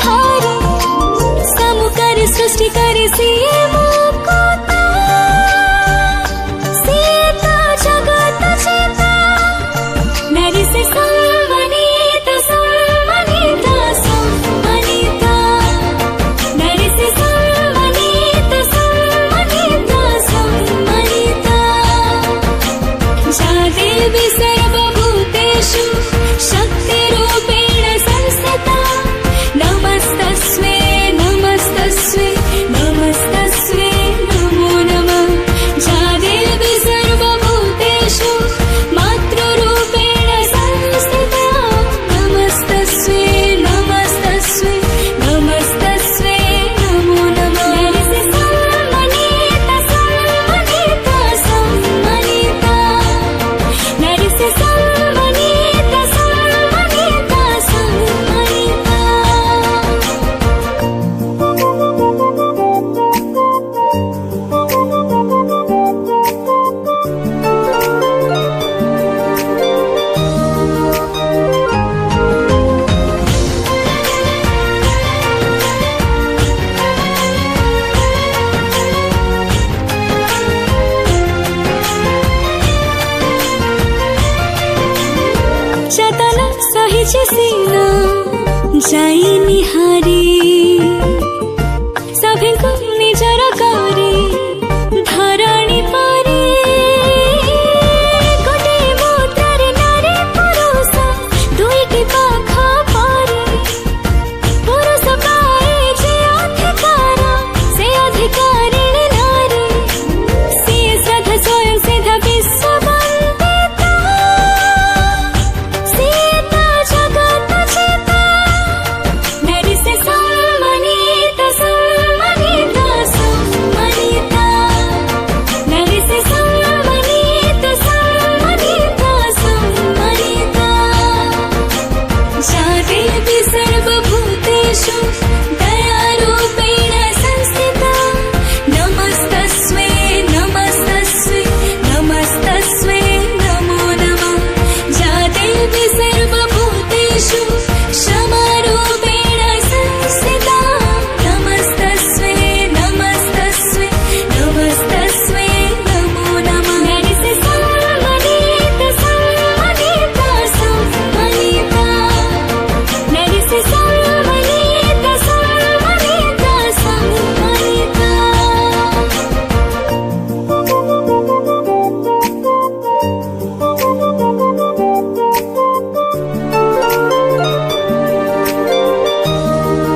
हारी समुकर सृष्टि करे सिए मुकुता सीता जगत चिता नारी से सम्मानिता सम्मानिता सम्मानिता नारी से सम्मानिता सम्मानिता सम्मानिता जा देवी सर्वभूतेषु शक्तिरूपेण संस्थिता नमस्तस्मै नमस्तस्मै नमस्तस्मै नमो नमः जा देवी सर्वभूतेषु मातृरूपेण संस्थिता नमस्तस्मै नमस्तस्मै नमस्तस्मै नमो नमः नारी से सम्मानिता सम्मानिता सम्मानिता नारी से सम्मानिता सम्मानिता सम्मानिता चतन सहिच सीना जाई निहारी सभी को निजर करी धरणी पारी गोटे मुद्रारे नारी पुरुष दुईटी पाख पारी पुरुष पाए जे अधिकार से अधिकारिणी नारी सिए श्रद्धा स्वयं सिद्ध विश्व वंदिता सीता जगत चिता नारी से सम्मानिता सम्मानिता सम्मानिता नारी से सम्मानिता सम्मानिता सम्मानिता जा देवी सर्वभूतेषु